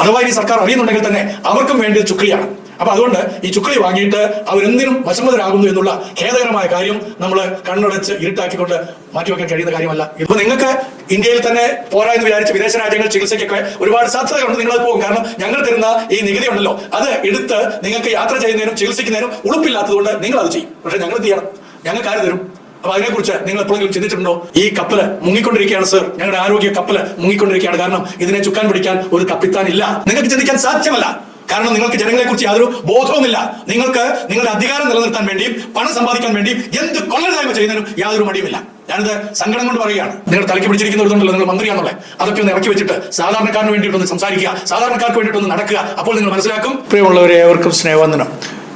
അഥവാ ഇനി സർക്കാർ അറിയുന്നുണ്ടെങ്കിൽ തന്നെ അവർക്കും വേണ്ടി ചുക്ലിയാണ്. അപ്പൊ അതുകൊണ്ട് ഈ ചുക്ലി വാങ്ങിയിട്ട് അവരെന്തിനും വശംവദരാകുന്നു എന്നുള്ള ഖേദകരമായ കാര്യം നമ്മൾ കണ്ണടച്ച് ഇരുട്ടാക്കിക്കൊണ്ട് മാറ്റിവെക്കാൻ കഴിയുന്ന കാര്യമല്ല. ഇപ്പൊ നിങ്ങൾക്ക് ഇന്ത്യയിൽ തന്നെ പോരാ എന്ന് വിചാരിച്ച് വിദേശ രാജ്യങ്ങൾ ചികിത്സയ്ക്കൊക്കെ ഒരുപാട് സാധ്യതകളുണ്ട്. നിങ്ങളത് പോകും. കാരണം ഞങ്ങൾ തരുന്ന ഈ നികുതി ഉണ്ടല്ലോ, അത് എടുത്ത് നിങ്ങൾക്ക് യാത്ര ചെയ്യുന്നതിനും ചികിത്സിക്കുന്നതിനും ഉളുപ്പില്ലാത്തതുകൊണ്ട് നിങ്ങൾ അത് ചെയ്യും. പക്ഷെ ഞങ്ങൾ എന്ത് ചെയ്യണം? ഞങ്ങൾക്ക് ആര് തരും? അപ്പൊ അതിനെക്കുറിച്ച് നിങ്ങൾ എപ്പോഴെങ്കിലും ചിന്തിച്ചിട്ടുണ്ടോ? ഈ കപ്പല് മുങ്ങിക്കൊണ്ടിരിക്കുകയാണ് സർ, ഞങ്ങളുടെ ആരോഗ്യ കപ്പല് മുങ്ങിക്കൊണ്ടിരിക്കുകയാണ്. കാരണം ഇതിനെ ചുക്കാൻ പിടിക്കാൻ ഒരു കപ്പിത്താൻ ഇല്ല. നിങ്ങൾക്ക് ചിന്തിക്കാൻ സാധ്യമല്ല. കാരണം നിങ്ങൾക്ക് ജനങ്ങളെ കുറിച്ച് യാതൊരു ബോധവുമില്ല. നിങ്ങൾക്ക് നിങ്ങളുടെ അധികാരം നിലനിർത്താൻ വേണ്ടിയും പണം സമ്പാദിക്കാൻ വേണ്ടിയും എന്ത് കൊള്ളരുതായ്മ ചെയ്യുന്നതിനും യാതൊരു മടിയുമില്ല. ഞാനിത് സങ്കടം കൊണ്ട് പറയുകയാണ്. നിങ്ങൾ തലയ്ക്ക് പിടിച്ചിരിക്കുന്നതുകൊണ്ടല്ലോ നിങ്ങൾ മന്ത്രിയാണല്ലേ, അതൊക്കെ ഒന്ന് ഇറക്കി വെച്ചിട്ട് സാധാരണക്കാരന് വേണ്ടിയിട്ടൊന്ന് സംസാരിക്കുക, സാധാരണക്കാർക്ക് വേണ്ടിയിട്ടൊന്ന് നടക്കുക. അപ്പോൾ നിങ്ങൾ മനസ്സിലാക്കും. പ്രിയമുള്ളവരെ, ഏവർക്കും സ്നേഹവന്ദനം.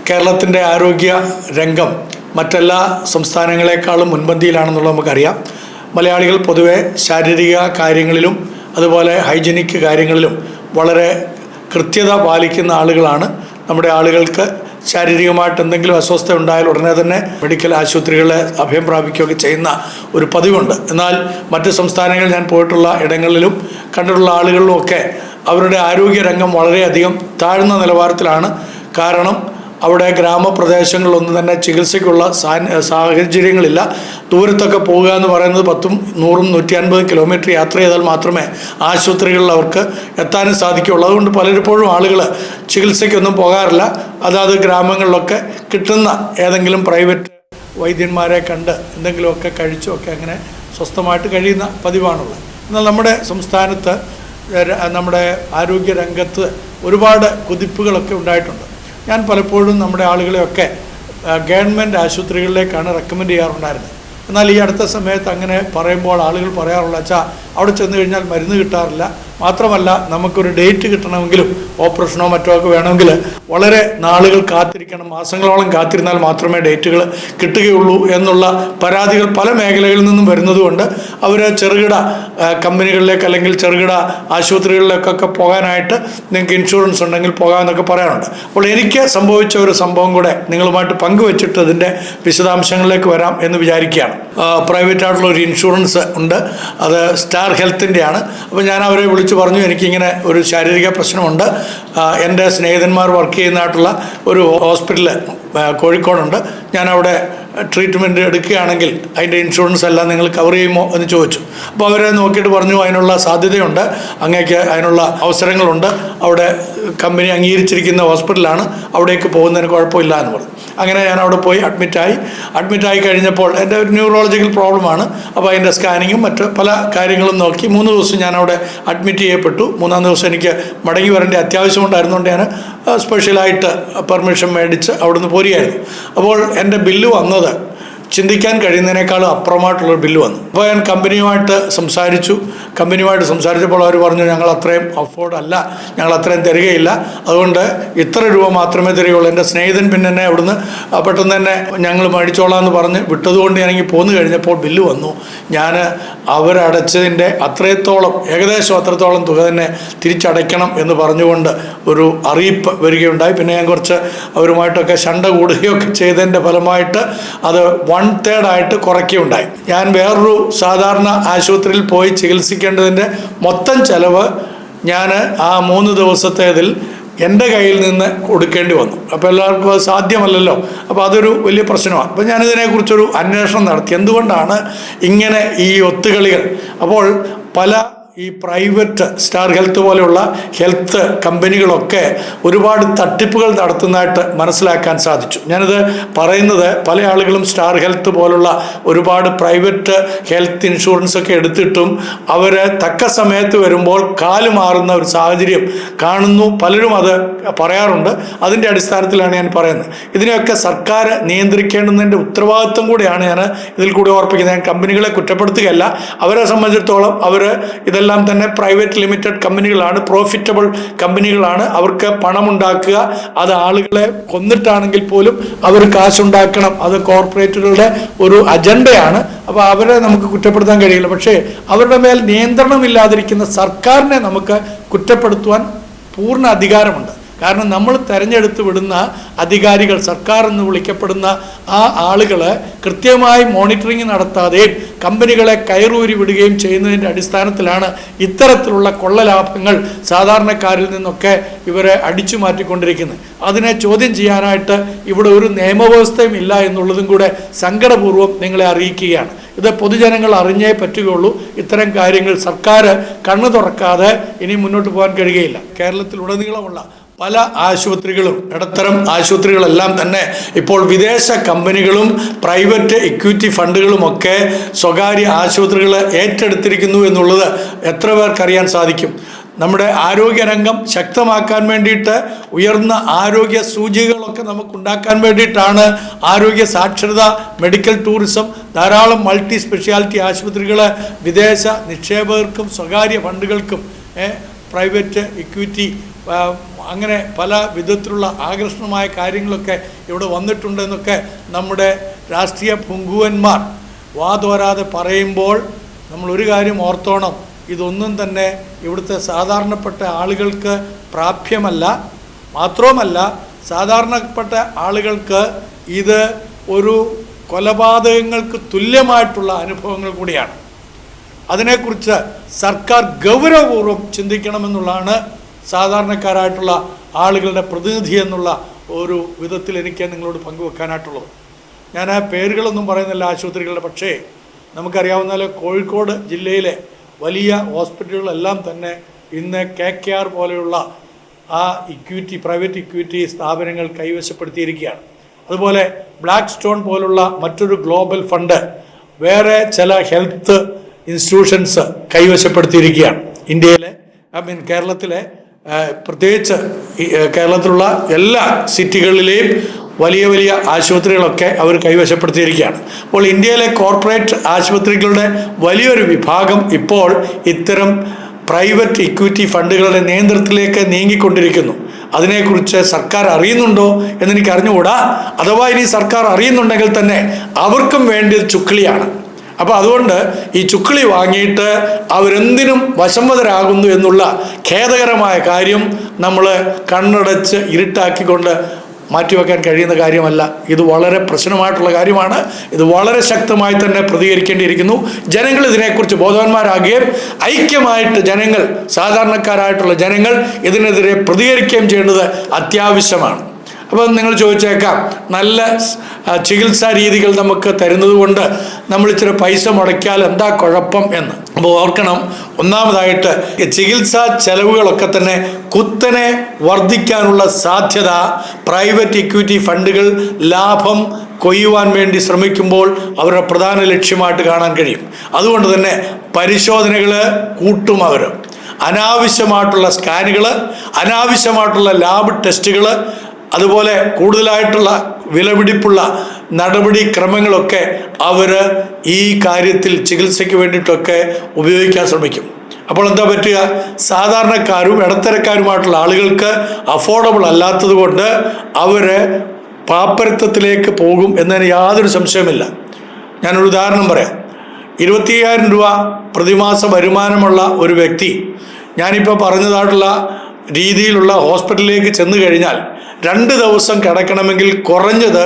കേരളത്തിൻ്റെ ആരോഗ്യ രംഗം മറ്റെല്ലാ സംസ്ഥാനങ്ങളെക്കാളും മുൻപന്തിയിലാണെന്നുള്ളത് നമുക്കറിയാം. മലയാളികൾ പൊതുവെ ശാരീരിക കാര്യങ്ങളിലും അതുപോലെ ഹൈജീനിക് കാര്യങ്ങളിലും വളരെ കൃത്യത പാലിക്കുന്ന ആളുകളാണ്. നമ്മുടെ ആളുകൾക്ക് ശാരീരികമായിട്ട് എന്തെങ്കിലും അസ്വസ്ഥ ഉണ്ടായാൽ ഉടനെ തന്നെ മെഡിക്കൽ ആശുപത്രികളെ അഭയം പ്രാപിക്കുകയൊക്കെ ചെയ്യുന്ന ഒരു പതിവുണ്ട്. എന്നാൽ മറ്റ് സംസ്ഥാനങ്ങളിൽ ഞാൻ പോയിട്ടുള്ള ഇടങ്ങളിലും കണ്ടിട്ടുള്ള ആളുകളിലും ഒക്കെ അവരുടെ ആരോഗ്യരംഗം വളരെയധികം താഴ്ന്ന നിലവാരത്തിലാണ്. കാരണം അവിടെ ഗ്രാമപ്രദേശങ്ങളിലൊന്നും തന്നെ ചികിത്സയ്ക്കുള്ള സാഹചര്യങ്ങളില്ല. ദൂരത്തൊക്കെ പോകുക എന്ന് പറയുന്നത് 10, 100, 150 കിലോമീറ്റർ യാത്ര ചെയ്താൽ മാത്രമേ ആശുപത്രികളിൽ അവർക്ക് എത്താനും സാധിക്കുകയുള്ളൂ. അതുകൊണ്ട് പലപ്പോഴും ആളുകൾ ചികിത്സയ്ക്കൊന്നും പോകാറില്ല. അതാത് ഗ്രാമങ്ങളിലൊക്കെ കിട്ടുന്ന ഏതെങ്കിലും പ്രൈവറ്റ് വൈദ്യന്മാരെ കണ്ട് എന്തെങ്കിലുമൊക്കെ കഴിച്ചുമൊക്കെ അങ്ങനെ സ്വസ്ഥമായിട്ട് കഴിയുന്ന പതിവാണുള്ളത്. എന്നാൽ നമ്മുടെ സംസ്ഥാനത്ത് നമ്മുടെ ആരോഗ്യരംഗത്ത് ഒരുപാട് കുതിപ്പുകളൊക്കെ ഉണ്ടായിട്ടുണ്ട്. ഞാൻ പലപ്പോഴും നമ്മുടെ ആളുകളെയൊക്കെ ഗവൺമെൻറ് ആശുപത്രികളിലേക്കാണ് റെക്കമെൻഡ് ചെയ്യാറുണ്ടായിരുന്നത്. എന്നാൽ ഈ അടുത്ത സമയത്ത് അങ്ങനെ പറയുമ്പോൾ ആളുകൾ പറയാറുള്ള അവിടെ ചെന്ന് കഴിഞ്ഞാൽ മരുന്ന് കിട്ടാറില്ല, മാത്രമല്ല നമുക്കൊരു ഡേറ്റ് കിട്ടണമെങ്കിലും ഓപ്പറേഷനോ മറ്റോ ഒക്കെ വേണമെങ്കിൽ വളരെ നാളുകൾ കാത്തിരിക്കണം, മാസങ്ങളോളം കാത്തിരുന്നാൽ മാത്രമേ ഡേറ്റുകൾ കിട്ടുകയുള്ളൂ എന്നുള്ള പരാതികൾ പല മേഖലകളിൽ നിന്നും വരുന്നതുകൊണ്ട് അവർ ചെറുകിട കമ്പനികളിലേക്ക് അല്ലെങ്കിൽ ചെറുകിട ആശുപത്രികളിലേക്കൊക്കെ പോകാനായിട്ട് നിങ്ങൾക്ക് ഇൻഷുറൻസ് ഉണ്ടെങ്കിൽ പോകാമെന്നൊക്കെ പറയാറുണ്ട്. അപ്പോൾ എനിക്ക് സംഭവിച്ച ഒരു സംഭവം കൂടെ നിങ്ങളുമായിട്ട് പങ്കുവെച്ചിട്ട് അതിൻ്റെ വിശദാംശങ്ങളിലേക്ക് വരാം എന്ന് വിചാരിക്കുകയാണ്. പ്രൈവറ്റ് ആയിട്ടുള്ള ഒരു ഇൻഷുറൻസ് ഉണ്ട്, അത് സ്റ്റാർ ഹെൽത്തിൻ്റെയാണ്. അപ്പോൾ ഞാൻ അവരെ വിളിച്ചു പറഞ്ഞു, എനിക്കിങ്ങനെ ഒരു ശാരീരിക പ്രശ്നമുണ്ട്, എൻ്റെ സ്നേഹിതന്മാർ വർക്ക് ചെയ്യുന്നതായിട്ടുള്ള ഒരു ഹോസ്പിറ്റൽ കോഴിക്കോടുണ്ട്, ഞാനവിടെ ട്രീറ്റ്മെൻറ്റ് എടുക്കുകയാണെങ്കിൽ അതിൻ്റെ ഇൻഷുറൻസ് എല്ലാം നിങ്ങൾ കവർ ചെയ്യുമോ എന്ന് ചോദിച്ചു. അപ്പോൾ അവരെ നോക്കിയിട്ട് പറഞ്ഞു അതിനുള്ള സാധ്യതയുണ്ട്, അങ്ങേക്ക് അതിനുള്ള അവസരങ്ങളുണ്ട്, അവിടെ കമ്പനി അംഗീകരിച്ചിരിക്കുന്ന ഹോസ്പിറ്റലാണ്, അവിടേക്ക് പോകുന്നതിന് കുഴപ്പമില്ല എന്ന് പറഞ്ഞു. അങ്ങനെ ഞാൻ അവിടെ പോയി അഡ്മിറ്റായി കഴിഞ്ഞപ്പോൾ എൻ്റെ ഒരു ന്യൂറോളജിക്കൽ പ്രോബ്ലമാണ്. അപ്പോൾ അതിൻ്റെ സ്കാനിങ്ങും മറ്റ് പല കാര്യങ്ങളും നോക്കി 3 ദിവസം ഞാൻ അവിടെ അഡ്മിറ്റ് ചെയ്യപ്പെട്ടു. 3-ാം ദിവസം എനിക്ക് മടങ്ങി വരേണ്ട അത്യാവശ്യമുണ്ടായിരുന്നുകൊണ്ട് ഞാൻ സ്പെഷ്യലായിട്ട് പെർമിഷൻ മേടിച്ച് അവിടുന്ന് പോരുകയായിരുന്നു. അപ്പോൾ എൻ്റെ ബില്ല് വന്നത് ചിന്തിക്കാൻ കഴിയുന്നതിനേക്കാളും അപ്പുറമായിട്ടുള്ളൊരു ബില്ല് വന്നു. അപ്പോൾ ഞാൻ കമ്പനിയുമായിട്ട് സംസാരിച്ചപ്പോൾ അവർ പറഞ്ഞു, ഞങ്ങൾ അത്രയും അഫോർഡ് അല്ല, ഞങ്ങൾ അത്രയും തരികയില്ല, അതുകൊണ്ട് ഇത്ര രൂപ മാത്രമേ തരികയുള്ളൂ. എൻ്റെ സ്നേഹിതൻ പിന്നെ എന്നെ അവിടുന്ന് പെട്ടെന്ന് തന്നെ ഞങ്ങൾ മേടിച്ചോളാം എന്ന് പറഞ്ഞ് വിട്ടതുകൊണ്ട് ഞാനെങ്കിൽ പോന്നു കഴിഞ്ഞപ്പോൾ ബില്ല് വന്നു. ഞാൻ അവരടച്ചതിൻ്റെ ഏകദേശം അത്രത്തോളം തുക തന്നെ തിരിച്ചടയ്ക്കണം എന്ന് പറഞ്ഞുകൊണ്ട് ഒരു അറിയിപ്പ് വരികയുണ്ടായി. പിന്നെ ഞാൻ കുറച്ച് അവരുമായിട്ടൊക്കെ ശണ്ട കൂടുകയൊക്കെ ചെയ്തതിൻ്റെ ഫലമായിട്ട് അത് 1/3 ആയിട്ട് കുറയ്ക്കുകയുണ്ടായി. ഞാൻ വേറൊരു സാധാരണ ആശുപത്രിയിൽ പോയി ചികിത്സിക്കേണ്ടതിൻ്റെ മൊത്തം ചെലവ് ഞാൻ ആ 3 ദിവസത്തേതിൽ എൻ്റെ കയ്യിൽ നിന്ന് കൊടുക്കേണ്ടി വന്നു. അപ്പോൾ എല്ലാവർക്കും അത് സാധ്യമല്ലല്ലോ. അപ്പോൾ അതൊരു വലിയ പ്രശ്നമാണ്. അപ്പോൾ ഞാനിതിനെക്കുറിച്ചൊരു അന്വേഷണം നടത്തി, എന്തുകൊണ്ടാണ് ഇങ്ങനെ ഈ ഒത്തുകളികൾ. അപ്പോൾ പല ഈ പ്രൈവറ്റ് സ്റ്റാർ ഹെൽത്ത് പോലെയുള്ള ഹെൽത്ത് കമ്പനികളൊക്കെ ഒരുപാട് തട്ടിപ്പുകൾ നടത്തുന്നതായിട്ട് മനസ്സിലാക്കാൻ സാധിച്ചു. ഞാനിത് പറയുന്നത് പല ആളുകളും സ്റ്റാർ ഹെൽത്ത് പോലുള്ള ഒരുപാട് പ്രൈവറ്റ് ഹെൽത്ത് ഇൻഷുറൻസ് ഒക്കെ എടുത്തിട്ടും അവർ തക്ക സമയത്ത് വരുമ്പോൾ കാല് മാറുന്ന ഒരു സാഹചര്യം കാണുന്നു. പലരും അത് പറയാറുണ്ട്. അതിൻ്റെ അടിസ്ഥാനത്തിലാണ് ഞാൻ പറയുന്നത്. ഇതിനെയൊക്കെ സർക്കാർ നിയന്ത്രിക്കേണ്ടുന്നതിൻ്റെ ഉത്തരവാദിത്വം കൂടിയാണ് ഞാൻ ഇതിൽ കൂടി ഓർപ്പിക്കുന്നത്. ഞാൻ കമ്പനികളെ കുറ്റപ്പെടുത്തുകയല്ല. അവരെ സംബന്ധിച്ചിടത്തോളം അവർ ഇതെല്ലാം തന്നെ പ്രൈവറ്റ് ലിമിറ്റഡ് കമ്പനികളാണ്, പ്രോഫിറ്റബിൾ കമ്പനികളാണ്. അവർക്ക് പണമുണ്ടാക്കുക, അത് ആളുകളെ കൊന്നിട്ടാണെങ്കിൽ പോലും അവർ കാശുണ്ടാക്കണം, അത് കോർപ്പറേറ്റുകളുടെ ഒരു അജണ്ടയാണ്. അപ്പോൾ അവരെ നമുക്ക് കുറ്റപ്പെടുത്താൻ കഴിയില്ല. പക്ഷേ അവരുടെ മേൽ നിയന്ത്രണമില്ലാതിരിക്കുന്ന സർക്കാരിനെ നമുക്ക് കുറ്റപ്പെടുത്തുവാൻ പൂർണ്ണ അധികാരമുണ്ട്. കാരണം നമ്മൾ തെരഞ്ഞെടുത്ത് വിടുന്ന അധികാരികൾ, സർക്കാർ എന്ന് വിളിക്കപ്പെടുന്ന ആ ആളുകൾ കൃത്യമായി മോണിറ്ററിംഗ് നടത്താതെയും കമ്പനികളെ കയറൂരി വിടുകയും ചെയ്യുന്നതിൻ്റെ അടിസ്ഥാനത്തിലാണ് ഇത്തരത്തിലുള്ള കൊള്ളലാഭങ്ങൾ സാധാരണക്കാരിൽ നിന്നൊക്കെ ഇവരെ അടിച്ചു മാറ്റിക്കൊണ്ടിരിക്കുന്നത്. അതിനെ ചോദ്യം ചെയ്യാനായിട്ട് ഇവിടെ ഒരു നിയമവ്യവസ്ഥയും ഇല്ല എന്നുള്ളതും കൂടെ സങ്കടപൂർവ്വം നിങ്ങളെ അറിയിക്കുകയാണ്. ഇത് പൊതുജനങ്ങൾ അറിഞ്ഞേ പറ്റുകയുള്ളൂ. ഇത്തരം കാര്യങ്ങൾ സർക്കാർ കണ്ണു തുറക്കാതെ ഇനി മുന്നോട്ട് പോകാൻ കഴിയുകയില്ല. കേരളത്തിലുടനീളമുള്ള പല ആശുപത്രികളും, ഇടത്തരം ആശുപത്രികളെല്ലാം തന്നെ ഇപ്പോൾ വിദേശ കമ്പനികളും പ്രൈവറ്റ് ഇക്വിറ്റി ഫണ്ടുകളുമൊക്കെ സ്വകാര്യ ആശുപത്രികൾ ഏറ്റെടുത്തിരിക്കുന്നു എന്നുള്ളത് എത്ര പേർക്കറിയാൻ സാധിക്കും? നമ്മുടെ ആരോഗ്യരംഗം ശക്തമാക്കാൻ വേണ്ടിയിട്ട്, ഉയർന്ന ആരോഗ്യ സൂചികകളൊക്കെ നമുക്കുണ്ടാക്കാൻ വേണ്ടിയിട്ടാണ് ആരോഗ്യ സാക്ഷരത, മെഡിക്കൽ ടൂറിസം, ധാരാളം മൾട്ടി സ്പെഷ്യാലിറ്റി ആശുപത്രികൾ വിദേശ നിക്ഷേപകർക്കും സ്വകാര്യ ഫണ്ടുകൾക്കും പ്രൈവറ്റ് ഇക്വിറ്റി അങ്ങനെ പല വിധത്തിലുള്ള ആകർഷണമായ കാര്യങ്ങളൊക്കെ ഇവിടെ വന്നിട്ടുണ്ടെന്നൊക്കെ നമ്മുടെ രാഷ്ട്രീയ പുങ്കുവന്മാർ വാതോരാതെ പറയുമ്പോൾ നമ്മളൊരു കാര്യം ഓർത്തോണം, ഇതൊന്നും തന്നെ ഇവിടുത്തെ സാധാരണപ്പെട്ട ആളുകൾക്ക് പ്രാപ്യമല്ല. മാത്രവുമല്ല, സാധാരണപ്പെട്ട ആളുകൾക്ക് ഇത് ഒരു കൊലപാതകങ്ങൾക്ക് തുല്യമായിട്ടുള്ള അനുഭവങ്ങൾ കൂടിയാണ്. അതിനെക്കുറിച്ച് സർക്കാർ ഗൗരവപൂർവ്വം ചിന്തിക്കണമെന്നുള്ളതാണ് സാധാരണക്കാരായിട്ടുള്ള ആളുകളുടെ പ്രതിനിധി എന്നുള്ള ഒരു വിധത്തിൽ എനിക്ക് നിങ്ങളോട് പങ്കുവെക്കാനായിട്ടുള്ളത്. ഞാൻ ആ പേരുകളൊന്നും പറയുന്നില്ല ആശുപത്രികളുടെ, പക്ഷേ നമുക്കറിയാവുന്ന കോഴിക്കോട് ജില്ലയിലെ വലിയ ഹോസ്പിറ്റലുകളെല്ലാം തന്നെ ഇന്ന് KKR പോലെയുള്ള ആ ഇക്വിറ്റി, പ്രൈവറ്റ് ഇക്വിറ്റി സ്ഥാപനങ്ങൾ കൈവശപ്പെടുത്തിയിരിക്കുകയാണ്. അതുപോലെ ബ്ലാക്ക് സ്റ്റോൺ പോലുള്ള മറ്റൊരു ഗ്ലോബൽ ഫണ്ട് വേറെ ചില ഹെൽത്ത് ഇൻസ്റ്റിറ്റ്യൂഷൻസ് കൈവശപ്പെടുത്തിയിരിക്കുകയാണ്. ഇന്ത്യയിലെ കേരളത്തിലെ പ്രത്യേകിച്ച് കേരളത്തിലുള്ള എല്ലാ സിറ്റികളിലെയും വലിയ വലിയ ആശുപത്രികളൊക്കെ അവർ കൈവശപ്പെടുത്തിയിരിക്കുകയാണ്. അപ്പോൾ ഇന്ത്യയിലെ കോർപ്പറേറ്റ് ആശുപത്രികളുടെ വലിയൊരു വിഭാഗം ഇപ്പോൾ ഇത്തരം പ്രൈവറ്റ് ഇക്വിറ്റി ഫണ്ടുകളുടെ നിയന്ത്രണത്തിലേക്ക് നീങ്ങിക്കൊണ്ടിരിക്കുന്നു. അതിനെക്കുറിച്ച് സർക്കാർ അറിയുന്നുണ്ടോ എന്നെനിക്ക് അറിഞ്ഞുകൂടാ. അഥവാ ഇനി സർക്കാർ അറിയുന്നുണ്ടെങ്കിൽ തന്നെ അവർക്കും വേണ്ടിയത് ചുക്ലിയാണ്. അപ്പോൾ അതുകൊണ്ട് ഈ ചുക്ലി വാങ്ങിയിട്ട് അവരെന്തിനും വശംവദരാകുന്നു എന്നുള്ള ഖേദകരമായ കാര്യം നമ്മൾ കണ്ണടച്ച് ഇരുട്ടാക്കിക്കൊണ്ട് മാറ്റിവെക്കാൻ കഴിയുന്ന കാര്യമല്ല. ഇത് വളരെ പ്രശ്നമായിട്ടുള്ള കാര്യമാണ്. ഇത് വളരെ ശക്തമായി തന്നെ പ്രതികരിക്കേണ്ടിയിരിക്കുന്നു. ജനങ്ങൾ ഇതിനെക്കുറിച്ച് ബോധവാന്മാരാകുകയും ഐക്യമായിട്ട് ജനങ്ങൾ, സാധാരണക്കാരായിട്ടുള്ള ജനങ്ങൾ ഇതിനെതിരെ പ്രതികരിക്കുകയും ചെയ്യേണ്ടത് അത്യാവശ്യമാണ്. അപ്പം നിങ്ങൾ ചോദിച്ചേക്കാം, നല്ല ചികിത്സാ രീതികൾ നമുക്ക് തരുന്നത് കൊണ്ട് നമ്മൾ ഇച്ചിരി പൈസ മുടക്കിയാൽ എന്താ കുഴപ്പം എന്ന്. അപ്പോൾ ഓർക്കണം, ഒന്നാമതായിട്ട് ചികിത്സാ ചെലവുകളൊക്കെ തന്നെ കുത്തനെ വർദ്ധിക്കാനുള്ള സാധ്യത പ്രൈവറ്റ് ഇക്വിറ്റി ഫണ്ടുകൾ ലാഭം കൊയ്യുവാൻ വേണ്ടി ശ്രമിക്കുമ്പോൾ അവരുടെ പ്രധാന ലക്ഷ്യമായിട്ട് കാണാൻ കഴിയും. അതുകൊണ്ട് തന്നെ പരിശോധനകൾ കൂട്ടും അവർ. അനാവശ്യമായിട്ടുള്ള സ്കാനുകൾ, അനാവശ്യമായിട്ടുള്ള ലാബ് ടെസ്റ്റുകൾ, അതുപോലെ കൂടുതലായിട്ടുള്ള വിലപിടിപ്പുള്ള നടപടിക്രമങ്ങളൊക്കെ അവർ ഈ കാര്യത്തിൽ ചികിത്സയ്ക്ക് വേണ്ടിയിട്ടൊക്കെ ഉപയോഗിക്കാൻ ശ്രമിക്കും. അപ്പോൾ എന്താ പറ്റുക? സാധാരണക്കാരും ഇടത്തരക്കാരുമായിട്ടുള്ള ആളുകൾക്ക് അഫോർഡബിൾ അല്ലാത്തത് കൊണ്ട് അവർ പാപ്പരത്വത്തിലേക്ക് പോകും എന്നതിന് യാതൊരു സംശയമില്ല. ഞാനൊരു ഉദാഹരണം പറയാം. 25,000 രൂപ പ്രതിമാസ വരുമാനമുള്ള ഒരു വ്യക്തി ഞാനിപ്പോൾ പറഞ്ഞതായിട്ടുള്ള രീതിയിലുള്ള ഹോസ്പിറ്റലിലേക്ക് ചെന്ന് കഴിഞ്ഞാൽ 2 ദിവസം കിടക്കണമെങ്കിൽ കുറഞ്ഞത്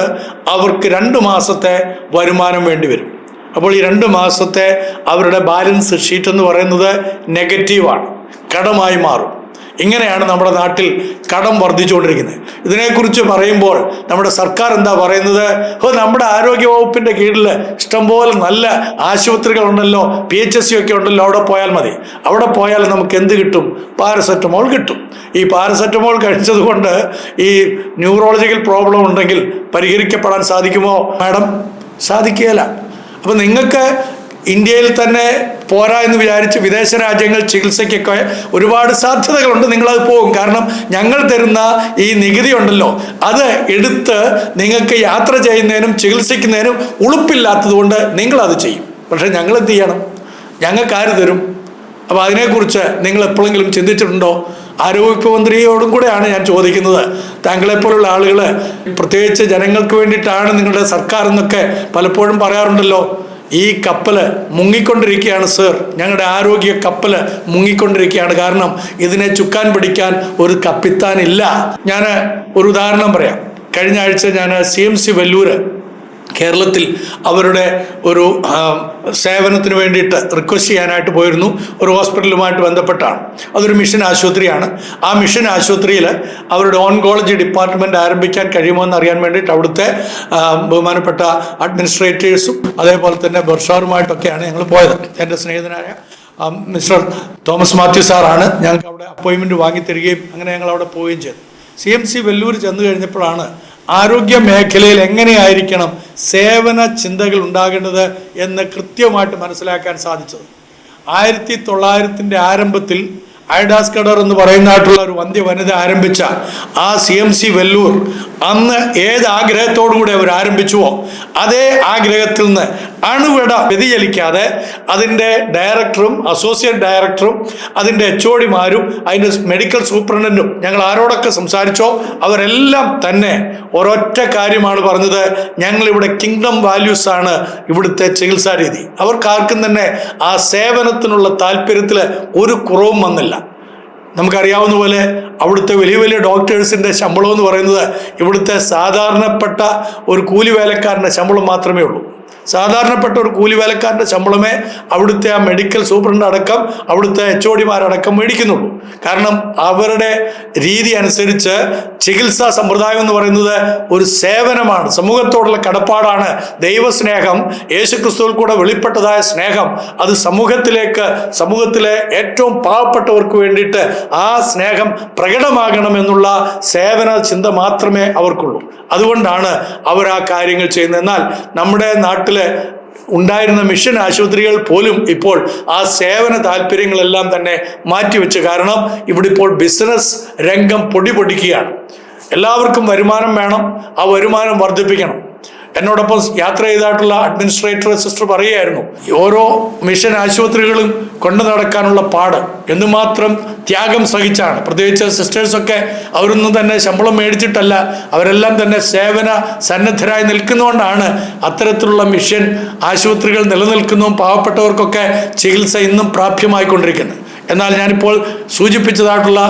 അവർക്ക് 2 മാസത്തെ വരുമാനം വേണ്ടി വരും. അപ്പോൾ ഈ 2 മാസത്തെ അവരുടെ ബാലൻസ് ഷീറ്റ് എന്ന് പറയുന്നത് നെഗറ്റീവാണ്, കടമായി മാറും. ഇങ്ങനെയാണ് നമ്മുടെ നാട്ടിൽ കടം വർദ്ധിച്ചുകൊണ്ടിരിക്കുന്നത്. ഇതിനെക്കുറിച്ച് പറയുമ്പോൾ നമ്മുടെ സർക്കാർ എന്താ പറയുന്നത്? നമ്മുടെ ആരോഗ്യ വകുപ്പിൻ്റെ കീഴിൽ ഇഷ്ടംപോലെ നല്ല ആശുപത്രികളുണ്ടല്ലോ, PHSC ഒക്കെ ഉണ്ടല്ലോ, അവിടെ പോയാൽ മതി. അവിടെ പോയാൽ നമുക്ക് എന്ത് കിട്ടും? പാരസെറ്റമോൾ കിട്ടും. ഈ പാരസെറ്റമോൾ കഴിച്ചത് കൊണ്ട് ഈ ന്യൂറോളജിക്കൽ പ്രോബ്ലം ഉണ്ടെങ്കിൽ പരിഹരിക്കപ്പെടാൻ സാധിക്കുമോ മാഡം? സാധിക്കുകയില്ല. അപ്പം നിങ്ങൾക്ക് ഇന്ത്യയിൽ തന്നെ പോരാ എന്ന് വിചാരിച്ച് വിദേശ രാജ്യങ്ങൾ ചികിത്സയ്ക്കൊക്കെ ഒരുപാട് സാധ്യതകളുണ്ട്. നിങ്ങളത് പോകും. കാരണം ഞങ്ങൾ തരുന്ന ഈ നികുതി ഉണ്ടല്ലോ, അത് എടുത്ത് നിങ്ങൾക്ക് യാത്ര ചെയ്യുന്നതിനും ചികിത്സിക്കുന്നതിനും ഉളുപ്പില്ലാത്തത് കൊണ്ട് നിങ്ങളത് ചെയ്യും. പക്ഷേ ഞങ്ങൾ എന്ത് ചെയ്യണം? ഞങ്ങൾക്ക് ആര് തരും? അപ്പോൾ അതിനെക്കുറിച്ച് നിങ്ങൾ എപ്പോഴെങ്കിലും ചിന്തിച്ചിട്ടുണ്ടോ? ആരോഗ്യ മന്ത്രിയോടും കൂടെയാണ് ഞാൻ ചോദിക്കുന്നത്. താങ്കളെപ്പോലുള്ള ആളുകൾ പ്രത്യേകിച്ച് ജനങ്ങൾക്ക് വേണ്ടിയിട്ടാണ് നിങ്ങളുടെ സർക്കാർ എന്നൊക്കെ പലപ്പോഴും പറയാറുണ്ടല്ലോ. ഈ കപ്പല് മുങ്ങിക്കൊണ്ടിരിക്കുകയാണ് സർ. ഞങ്ങളുടെ ആരോഗ്യ കപ്പല് മുങ്ങിക്കൊണ്ടിരിക്കുകയാണ്. കാരണം ഇതിനെ ചുക്കാൻ പിടിക്കാൻ ഒരു കപ്പിത്താൻ ഇല്ല. ഞാൻ ഒരു ഉദാഹരണം പറയാം. കഴിഞ്ഞ ആഴ്ച ഞാൻ CMC വെല്ലൂര് കേരളത്തിൽ അവരുടെ ഒരു സേവനത്തിന് വേണ്ടിയിട്ട് റിക്വസ്റ്റ് ചെയ്യാനായിട്ട് പോയിരുന്നു. ഒരു ഹോസ്പിറ്റലുമായിട്ട് ബന്ധപ്പെട്ടാണ്. അതൊരു മിഷൻ ആശുപത്രിയാണ്. ആ മിഷൻ ആശുപത്രിയിൽ അവരുടെ ഓൺകോളജി ഡിപ്പാർട്ട്മെൻറ്റ് ആരംഭിക്കാൻ കഴിയുമോ എന്ന് അറിയാൻ വേണ്ടിയിട്ട് അവിടുത്തെ ബഹുമാനപ്പെട്ട അഡ്മിനിസ്ട്രേറ്റേഴ്സും അതേപോലെ തന്നെ ബർഷാറുമായിട്ടൊക്കെയാണ് ഞങ്ങൾ പോയത്. എൻ്റെ സ്നേഹിതനായ മിസ്റ്റർ തോമസ് മാത്യു സാറാണ് ഞങ്ങൾക്ക് അവിടെ അപ്പോയിൻമെൻറ്റ് വാങ്ങി തരികയും അങ്ങനെ ഞങ്ങൾ അവിടെ പോവുകയും ചെയ്തു. CMC വെല്ലൂർ ചെന്ന് കഴിഞ്ഞപ്പോഴാണ് ആരോഗ്യ മേഖലയിൽ എങ്ങനെയായിരിക്കണം സേവന ചിന്തകൾ ഉണ്ടാകേണ്ടത് എന്ന് കൃത്യമായിട്ട് മനസ്സിലാക്കാൻ സാധിച്ചത്. 1900 ആരംഭത്തിൽ ഐഡാസ് കഡർ എന്ന് പറയുന്നതായിട്ടുള്ള ഒരു വന്ധ്യ വനിത ആരംഭിച്ച ആ CMC വെല്ലൂർ അന്ന് ഏത് ആഗ്രഹത്തോടുകൂടി അവർ ആരംഭിച്ചുവോ അതേ ആഗ്രഹത്തിൽ നിന്ന് അണുവിട വ്യതിചലിക്കാതെ അതിൻ്റെ ഡയറക്ടറും അസോസിയേറ്റ് ഡയറക്ടറും അതിൻ്റെ HODമാരും അതിൻ്റെ മെഡിക്കൽ സൂപ്രണ്ടൻറ്റും ഞങ്ങൾ ആരോടൊക്കെ സംസാരിച്ചോ അവരെല്ലാം തന്നെ ഒരൊറ്റ കാര്യമാണ് പറഞ്ഞത്, ഞങ്ങളിവിടെ കിങ്ഡം വാല്യൂസ് ആണ് ഇവിടുത്തെ ചികിത്സാ രീതി. അവർക്കാർക്കും തന്നെ ആ സേവനത്തിനുള്ള താല്പര്യത്തിൽ ഒരു കുറവും വന്നില്ല. നമുക്കറിയാവുന്ന പോലെ അവിടുത്തെ വലിയ വലിയ ഡോക്ടേഴ്സിൻ്റെ ശമ്പളം എന്ന് പറയുന്നത് ഇവിടുത്തെ സാധാരണപ്പെട്ട ഒരു കൂലി വേലക്കാരൻ്റെ ശമ്പളം മാത്രമേ ഉള്ളൂ. സാധാരണപ്പെട്ട ഒരു കൂലി വേലക്കാരൻ്റെ ശമ്പളമേ അവിടുത്തെ ആ മെഡിക്കൽ സൂപ്രണ്ട് അടക്കം അവിടുത്തെ HODമാരടക്കം മേടിക്കുന്നുള്ളൂ. കാരണം അവരുടെ രീതി അനുസരിച്ച് ചികിത്സാ സമ്പ്രദായം എന്ന് പറയുന്നത് ഒരു സേവനമാണ്, സമൂഹത്തോടുള്ള കടപ്പാടാണ്. ദൈവസ്നേഹം യേശുക്രിസ്തുവിൽ കൂടെ വെളിപ്പെട്ടതായ സ്നേഹം അത് സമൂഹത്തിലെ ഏറ്റവും പാവപ്പെട്ടവർക്ക് വേണ്ടിയിട്ട് ആ സ്നേഹം പ്രകടമാകണമെന്നുള്ള സേവന ചിന്ത മാത്രമേ അവർക്കുള്ളൂ. അതുകൊണ്ടാണ് അവർ ആ കാര്യങ്ങൾ ചെയ്യുന്നത്. എന്നാൽ നമ്മുടെ നാട്ടിൽ ഉണ്ടായിരുന്ന മിഷൻ ആശുപത്രികൾ പോലും ഇപ്പോൾ ആ സേവന താല്പര്യങ്ങളെല്ലാം തന്നെ മാറ്റിവെച്ച്. കാരണം ഇവിടെ ഇപ്പോൾ ബിസിനസ് രംഗം പൊടിപൊടിക്കുകയാണ്. എല്ലാവർക്കും വരുമാനം വേണം, ആ വരുമാനം വർദ്ധിപ്പിക്കണം. എന്നോടൊപ്പം യാത്ര ചെയ്തായിട്ടുള്ള അഡ്മിനിസ്ട്രേറ്റർ സിസ്റ്റർ പറയുകയായിരുന്നു, ഓരോ മിഷൻ ആശുപത്രികളും കൊണ്ടു നടക്കാനുള്ള പാട് എന്തുമാത്രം ത്യാഗം സഹിച്ചാണ്. പ്രത്യേകിച്ച് സിസ്റ്റേഴ്സൊക്കെ അവരൊന്നും തന്നെ ശമ്പളം മേടിച്ചിട്ടല്ല, അവരെല്ലാം തന്നെ സേവന സന്നദ്ധരായി നിൽക്കുന്നതുകൊണ്ടാണ് അത്തരത്തിലുള്ള മിഷൻ ആശുപത്രികൾ നിലനിൽക്കുന്നതും പാവപ്പെട്ടവർക്കൊക്കെ ചികിത്സ ഇന്നും പ്രാപ്യമായിക്കൊണ്ടിരിക്കുന്നത്. എന്നാൽ ഞാനിപ്പോൾ സൂചിപ്പിച്ചതായിട്ടുള്ള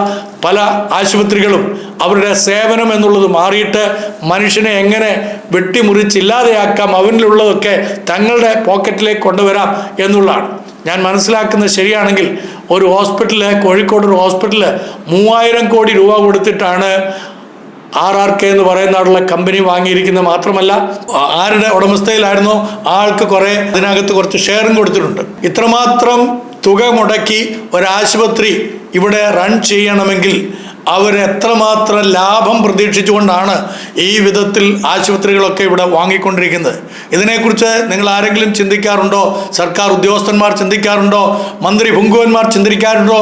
പല ആശുപത്രികളും അവരുടെ സേവനം എന്നുള്ളത് മാറിയിട്ട് മനുഷ്യനെ എങ്ങനെ വെട്ടിമുറിച്ചില്ലാതെയാക്കാം, അവനിലുള്ളതൊക്കെ തങ്ങളുടെ പോക്കറ്റിലേക്ക് കൊണ്ടുവരാം എന്നുള്ളതാണ്. ഞാൻ മനസ്സിലാക്കുന്നത് ശരിയാണെങ്കിൽ ഒരു ഹോസ്പിറ്റല്, കോഴിക്കോട് ഒരു ഹോസ്പിറ്റല് 3000 കോടി രൂപ കൊടുത്തിട്ടാണ് RRK എന്ന് പറയുന്ന കമ്പനി വാങ്ങിയിരിക്കുന്നത്. മാത്രമല്ല ആരുടെ ഉടമസ്ഥയിലായിരുന്നോ ആൾക്ക് അതിനകത്ത് കുറച്ച് ഷെയറും കൊടുത്തിട്ടുണ്ട്. ഇത്രമാത്രം തുക മുടക്കി ഒരാശുപത്രി ഇവിടെ റൺ ചെയ്യണമെങ്കിൽ അവരെത്രമാത്രം ലാഭം പ്രതീക്ഷിച്ചുകൊണ്ടാണ് ഈ വിധത്തിൽ ആശുപത്രികളൊക്കെ ഇവിടെ വാങ്ങിക്കൊണ്ടിരിക്കുന്നത്. ഇതിനെക്കുറിച്ച് നിങ്ങൾ ആരെങ്കിലും ചിന്തിക്കാറുണ്ടോ? സർക്കാർ ഉദ്യോഗസ്ഥന്മാർ ചിന്തിക്കാറുണ്ടോ? മന്ത്രി പുങ്കുവന്മാർ ചിന്തിക്കാറുണ്ടോ?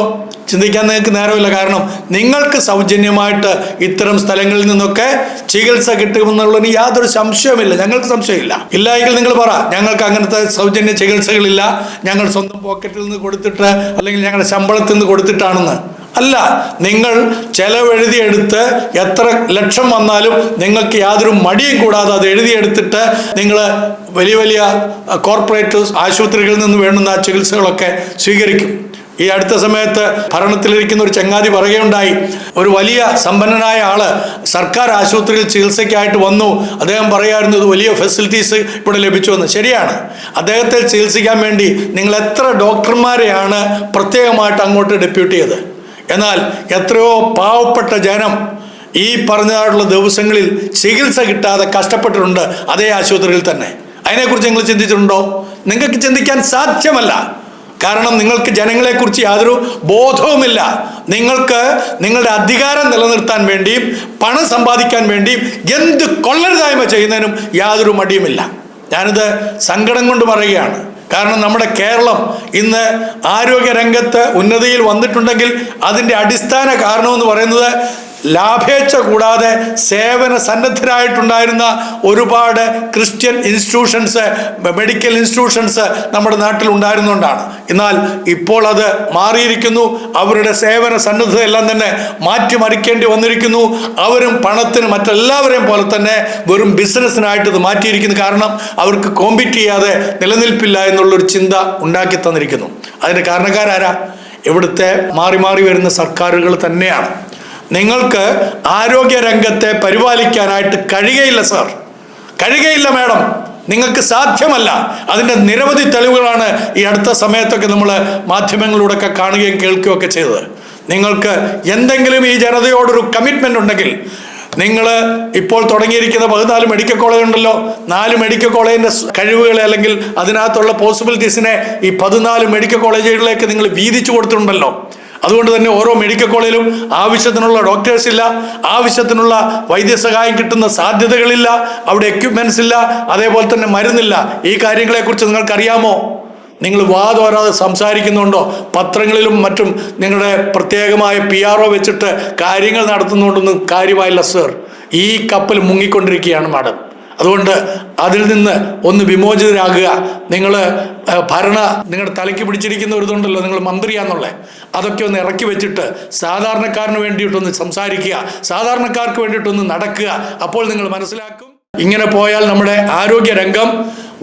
ചിന്തിക്കാൻ നിങ്ങൾക്ക് നേരമില്ല. കാരണം നിങ്ങൾക്ക് സൗജന്യമായിട്ട് ഇത്തരം സ്ഥലങ്ങളിൽ നിന്നൊക്കെ ചികിത്സ കിട്ടുമെന്നുള്ളതിന് യാതൊരു സംശയമില്ല. ഞങ്ങൾക്ക് സംശയമില്ല. ഇല്ലായെങ്കിൽ നിങ്ങൾ പറ, ഞങ്ങൾക്ക് അങ്ങനത്തെ സൗജന്യ ചികിത്സകളില്ല, ഞങ്ങൾ സ്വന്തം പോക്കറ്റിൽ നിന്ന് കൊടുത്തിട്ട് അല്ലെങ്കിൽ ഞങ്ങളുടെ ശമ്പളത്തിൽ നിന്ന് കൊടുത്തിട്ടാണെന്ന്. അല്ല, നിങ്ങൾ ചെലവെഴുതിയെടുത്ത് എത്ര ലക്ഷം വന്നാലും നിങ്ങൾക്ക് യാതൊരു മടിയും കൂടാതെ അത് എഴുതിയെടുത്തിട്ട് നിങ്ങൾ വലിയ വലിയ കോർപ്പറേറ്റ് ആശുപത്രികളിൽ നിന്ന് വേണ്ടുന്ന ചികിത്സകളൊക്കെ സ്വീകരിക്കും. ഈ അടുത്ത സമയത്ത് ഭരണത്തിലിരിക്കുന്ന ഒരു ചങ്ങാതി പറയുകയുണ്ടായി, ഒരു വലിയ സമ്പന്നനായ ആള് സർക്കാർ ആശുപത്രിയിൽ ചികിത്സയ്ക്കായിട്ട് വന്നു. അദ്ദേഹം പറയായിരുന്നു ഇത് വലിയ ഫെസിലിറ്റീസ് ഇവിടെ ലഭിച്ചുവെന്ന്. ശരിയാണ്, അദ്ദേഹത്തെ ചികിത്സിക്കാൻ വേണ്ടി നിങ്ങൾ എത്ര ഡോക്ടർമാരെയാണ് പ്രത്യേകമായിട്ട് അങ്ങോട്ട് ഡെപ്യൂട്ട് ചെയ്തത്? എന്നാൽ എത്രയോ പാവപ്പെട്ട ജനം ഈ പറഞ്ഞതായിട്ടുള്ള ദിവസങ്ങളിൽ ചികിത്സ കിട്ടാതെ കഷ്ടപ്പെട്ടിട്ടുണ്ട് അതേ ആശുപത്രിയിൽ തന്നെ. അതിനെക്കുറിച്ച് നിങ്ങൾ ചിന്തിച്ചിട്ടുണ്ടോ? നിങ്ങൾക്ക് ചിന്തിക്കാൻ സാധ്യമല്ല. കാരണം നിങ്ങൾക്ക് ജനങ്ങളെക്കുറിച്ച് യാതൊരു ബോധവുമില്ല. നിങ്ങൾക്ക് നിങ്ങളുടെ അധികാരം നിലനിർത്താൻ വേണ്ടിയും പണം സമ്പാദിക്കാൻ വേണ്ടിയും എന്ത് കൊള്ളരുതായ്മ ചെയ്യുന്നതിനും യാതൊരു മടിയുമില്ല. ഞാനിത് സങ്കടം കൊണ്ട് പറയുകയാണ്. കാരണം നമ്മുടെ കേരളം ഇന്ന് ആരോഗ്യരംഗത്ത് ഉന്നതിയിൽ വന്നിട്ടുണ്ടെങ്കിൽ അതിൻ്റെ അടിസ്ഥാന കാരണമെന്ന് പറയുന്നത് ലാഭേച്ഛ കൂടാതെ സേവന സന്നദ്ധരായിട്ടുണ്ടായിരുന്ന ഒരുപാട് ക്രിസ്ത്യൻ ഇൻസ്റ്റിറ്റ്യൂഷൻസ്, മെഡിക്കൽ ഇൻസ്റ്റിറ്റ്യൂഷൻസ് നമ്മുടെ നാട്ടിൽ ഉണ്ടായിരുന്നുകൊണ്ടാണ്. എന്നാൽ ഇപ്പോൾ അത് മാറിയിരിക്കുന്നു. അവരുടെ സേവന സന്നദ്ധതയെല്ലാം തന്നെ മാറ്റിമറിക്കേണ്ടി വന്നിരിക്കുന്നു. അവരും പണത്തിന് മറ്റെല്ലാവരെയും പോലെ തന്നെ വെറും ബിസിനസ്സിനായിട്ട് ഇത് മാറ്റിയിരിക്കുന്നു. കാരണം അവർക്ക് കോമ്പീറ്റ് ചെയ്യാതെ നിലനിൽപ്പില്ല എന്നുള്ളൊരു ചിന്ത ഉണ്ടാക്കി തന്നിരിക്കുന്നു. അതിൻ്റെ കാരണക്കാരാരാ? ഇവിടുത്തെ മാറി മാറി വരുന്ന സർക്കാരുകൾ തന്നെയാണ്. നിങ്ങൾക്ക് ആരോഗ്യ രംഗത്തെ പരിപാലിക്കാനായിട്ട് കഴിയുകയില്ല സർ, കഴിയുകയില്ല മാഡം, നിങ്ങൾക്ക് സാധ്യമല്ല. അതിൻ്റെ നിരവധി തെളിവുകളാണ് ഈ അടുത്ത സമയത്തൊക്കെ നമ്മൾ മാധ്യമങ്ങളിലൂടെയൊക്കെ കാണുകയും കേൾക്കുകയും ഒക്കെ ചെയ്തത്. നിങ്ങൾക്ക് എന്തെങ്കിലും ഈ ജനതയോടൊരു കമ്മിറ്റ്മെൻ്റ് ഉണ്ടെങ്കിൽ, നിങ്ങൾ ഇപ്പോൾ തുടങ്ങിയിരിക്കുന്ന 14 മെഡിക്കൽ കോളേജ് ഉണ്ടല്ലോ, 4 മെഡിക്കൽ കോളേജിൻ്റെ കഴിവുകളെ അല്ലെങ്കിൽ അതിനകത്തുള്ള പോസിബിലിറ്റീസിനെ ഈ 14 മെഡിക്കൽ കോളേജുകളിലേക്ക് നിങ്ങൾ വീതിച്ചു കൊടുത്തിട്ടുണ്ടല്ലോ. അതുകൊണ്ട് തന്നെ ഓരോ മെഡിക്കൽ കോളേജിലും ആവശ്യത്തിനുള്ള ഡോക്ടേഴ്സ് ഇല്ല, ആവശ്യത്തിനുള്ള വൈദ്യസഹായം കിട്ടുന്ന സാധ്യതകളില്ല, അവിടെ എക്യുപ്മെന്റ്സ് ഇല്ല, അതേപോലെ തന്നെ മരുന്നില്ല. ഈ കാര്യങ്ങളെക്കുറിച്ച് നിങ്ങൾക്കറിയാമോ? നിങ്ങൾ വാതോരാതെ സംസാരിക്കുന്നുണ്ടോ? പത്രങ്ങളിലും മറ്റും നിങ്ങളുടെ പ്രത്യേകമായ PRO വെച്ചിട്ട് കാര്യങ്ങൾ നടത്തുന്നുകൊണ്ടൊന്നും കാര്യമായില്ല സർ. ഈ കപ്പൽ മുങ്ങിക്കൊണ്ടിരിക്കുകയാണ് മാഡം. അതുകൊണ്ട് അതിൽ നിന്ന് ഒന്ന് വിമോചിതരാകുക. നിങ്ങൾ നിങ്ങളുടെ തലയ്ക്ക് പിടിച്ചിരിക്കുന്ന ഒരു ഇതുണ്ടല്ലോ, നിങ്ങൾ മന്ത്രിയാന്നുള്ളത്, അതൊക്കെ ഒന്ന് ഇറക്കി വെച്ചിട്ട് സാധാരണക്കാരന് വേണ്ടിയിട്ടൊന്ന് സംസാരിക്കുക, സാധാരണക്കാർക്ക് വേണ്ടിയിട്ടൊന്ന് നടക്കുക. അപ്പോൾ നിങ്ങൾ മനസ്സിലാക്കും, ഇങ്ങനെ പോയാൽ നമ്മുടെ ആരോഗ്യ രംഗം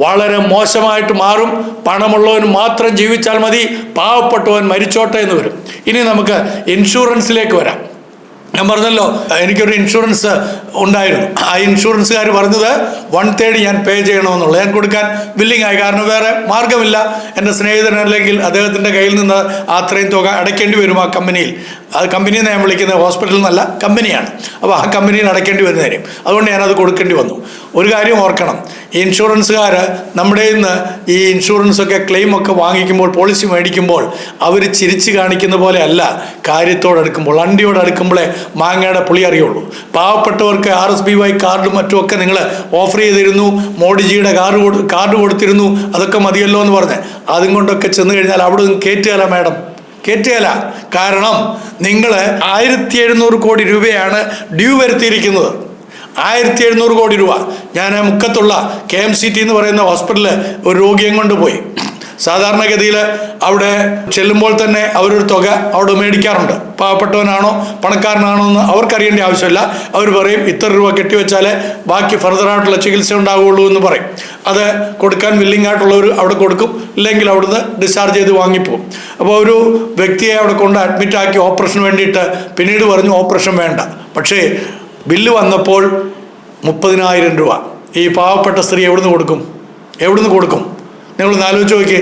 വളരെ മോശമായിട്ട് മാറും. പണമുള്ളവൻ മാത്രം ജീവിച്ചാൽ മതി, പാവപ്പെട്ടവൻ മരിച്ചോട്ടെ എന്ന് വരും. ഇനി നമുക്ക് ഇൻഷുറൻസിലേക്ക് വരാം. ഞാൻ പറഞ്ഞല്ലോ, എനിക്കൊരു ഇൻഷുറൻസ് ഉണ്ടായിരുന്നു. ആ ഇൻഷുറൻസുകാർ പറഞ്ഞത് 1/3 ഞാൻ പേ ചെയ്യണമെന്നുള്ളത്. ഞാൻ കൊടുക്കാൻ വില്ലിങ് ആയി. കാരണം വേറെ മാർഗമില്ല. എൻ്റെ സ്നേഹിതൻ അല്ലെങ്കിൽ അദ്ദേഹത്തിൻ്റെ കയ്യിൽ നിന്ന് അത്രയും തുക അടയ്ക്കേണ്ടി വരും ആ കമ്പനിയിൽ. അത് കമ്പനിയിൽ ഞാൻ വിളിക്കുന്നത് ഹോസ്പിറ്റലിൽ നിന്നല്ല, കമ്പനിയാണ്. അപ്പോൾ ആ കമ്പനിയിൽ അടയ്ക്കേണ്ടി വരുന്ന കാര്യം, അതുകൊണ്ട് ഞാനത് കൊടുക്കേണ്ടി വന്നു. ഒരു കാര്യം ഓർക്കണം, ഈ ഇൻഷുറൻസുകാർ നമ്മുടെ നിന്ന് ഈ ഇൻഷുറൻസൊക്കെ ക്ലെയിമൊക്കെ വാങ്ങിക്കുമ്പോൾ, പോളിസി മേടിക്കുമ്പോൾ അവർ ചിരിച്ച് കാണിക്കുന്ന പോലെ അല്ല കാര്യത്തോടടുക്കുമ്പോൾ, അണ്ടിയോടടുക്കുമ്പോഴേ മാങ്ങയുടെ പുളി അറിയുള്ളൂ. പാവപ്പെട്ടവർക്ക് RSBY കാർഡും മറ്റുമൊക്കെ നിങ്ങൾ ഓഫർ ചെയ്തിരുന്നു, മോഡിജിയുടെ കാർഡ് കൊടുത്തിരുന്നു, അതൊക്കെ മതിയല്ലോ എന്ന് പറഞ്ഞ് അതും കൊണ്ടൊക്കെ ചെന്ന് കഴിഞ്ഞാൽ അവിടെ ഒന്നും കയറ്റുകയില്ല മാഡം, കയറ്റുകയില്ല. കാരണം നിങ്ങൾ 1700 കോടി രൂപയാണ് ഡ്യൂ വരുത്തിയിരിക്കുന്നത്. 1700 കോടി രൂപ. ഞാൻ മുക്കത്തുള്ള KMCT എന്ന് പറയുന്ന ഹോസ്പിറ്റലിൽ ഒരു രോഗിയെ കൊണ്ട് പോയി. സാധാരണഗതിയിൽ അവിടെ ചെല്ലുമ്പോൾ തന്നെ അവരൊരു തുക അവിടെ മേടിക്കാറുണ്ട്. പാവപ്പെട്ടവനാണോ പണക്കാരനാണോ എന്ന് അവർക്കറിയേണ്ട ആവശ്യമില്ല. അവർ പറയും ഇത്ര രൂപ കെട്ടിവെച്ചാലേ ബാക്കി ഫർദറായിട്ടുള്ള ചികിത്സ ഉണ്ടാവുകയുള്ളൂ എന്ന് പറയും. അത് കൊടുക്കാൻ വില്ലിംഗ് ആയിട്ടുള്ളവർ അവിടെ കൊടുക്കും, ഇല്ലെങ്കിൽ അവിടുന്ന് ഡിസ്ചാർജ് ചെയ്ത് വാങ്ങിപ്പോകും. അപ്പോൾ ഒരു വ്യക്തിയെ അവിടെ കൊണ്ട് അഡ്മിറ്റാക്കി ഓപ്പറേഷന് വേണ്ടിയിട്ട് പിന്നീട് പറഞ്ഞു ഓപ്പറേഷൻ വേണ്ട. പക്ഷേ ബില്ല് വന്നപ്പോൾ 30,000 രൂപ. ഈ പാവപ്പെട്ട സ്ത്രീ എവിടുന്ന് കൊടുക്കും? നിങ്ങളൊന്ന് ആലോചിച്ച് നോക്കി.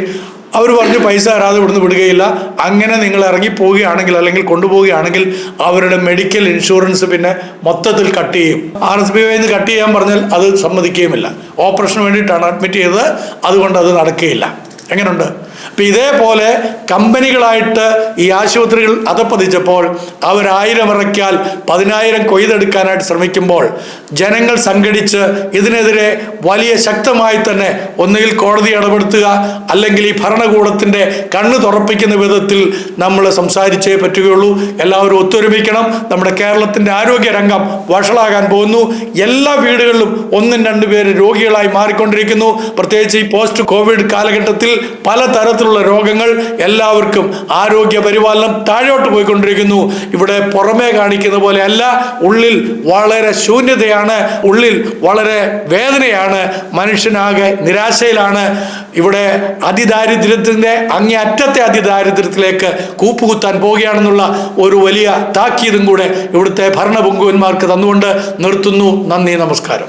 അവർ പറഞ്ഞു പൈസ തരാതെ ഇവിടുന്ന് വിടുകയില്ല. അങ്ങനെ നിങ്ങൾ ഇറങ്ങി പോവുകയാണെങ്കിൽ അല്ലെങ്കിൽ കൊണ്ടുപോവുകയാണെങ്കിൽ അവരുടെ മെഡിക്കൽ ഇൻഷുറൻസ് പിന്നെ മൊത്തത്തിൽ കട്ട് ചെയ്യും. RSBY കട്ട് ചെയ്യാൻ പറഞ്ഞാൽ അത് സമ്മതിക്കുകയുമില്ല. ഓപ്പറേഷന് വേണ്ടിയിട്ടാണ് അഡ്മിറ്റ് ചെയ്തത്, അതുകൊണ്ട് അത് നടക്കുകയില്ല. എങ്ങനെയുണ്ട്? അപ്പം ഇതേപോലെ കമ്പനികളായിട്ട് ഈ ആശുപത്രികൾ അധപ്പതിച്ചപ്പോൾ അവർ 1000 ഇറക്കിയാൽ 10,000 കൊയ്തെടുക്കാനായിട്ട് ശ്രമിക്കുമ്പോൾ ജനങ്ങൾ സംഘടിച്ച് ഇതിനെതിരെ വലിയ ശക്തമായി തന്നെ ഒന്നുകിൽ കോടതി ഇടപെടുത്തുക, അല്ലെങ്കിൽ ഈ ഭരണകൂടത്തിൻ്റെ കണ്ണ് തുറപ്പിക്കുന്ന വിധത്തിൽ നമ്മൾ സംസാരിച്ചേ പറ്റുകയുള്ളൂ. എല്ലാവരും ഒത്തൊരുമിക്കണം. നമ്മുടെ കേരളത്തിൻ്റെ ആരോഗ്യ രംഗം വഷളാകാൻ പോകുന്നു. എല്ലാ വീടുകളിലും 1-2 പേര് രോഗികളായി മാറിക്കൊണ്ടിരിക്കുന്നു. പ്രത്യേകിച്ച് ഈ പോസ്റ്റ് കോവിഡ് കാലഘട്ടത്തിൽ പലതരത്തിലുള്ള രോഗങ്ങൾ, എല്ലാവർക്കും ആരോഗ്യ പരിപാലനം താഴോട്ട് പോയിക്കൊണ്ടിരിക്കുന്നു. ഇവിടെ പുറമേ കാണിക്കുന്ന പോലെ അല്ല, ഉള്ളിൽ വളരെ ശൂന്യതയാണ്, ഉള്ളിൽ വളരെ വേദനയാണ്, മനുഷ്യനാകെ നിരാശയിലാണ്. ഇവിടെ അതിദാരിദ്ര്യത്തിൻ്റെ അങ്ങേയറ്റത്തെ അതിദാരിദ്ര്യത്തിലേക്ക് കൂപ്പുകുത്താൻ പോവുകയാണെന്നുള്ള ഒരു വലിയ താക്കീതും കൂടെ ഇവിടുത്തെ ഭരണപങ്കുവന്മാർക്ക് തന്നുകൊണ്ട് നിർത്തുന്നു. നന്ദി, നമസ്കാരം.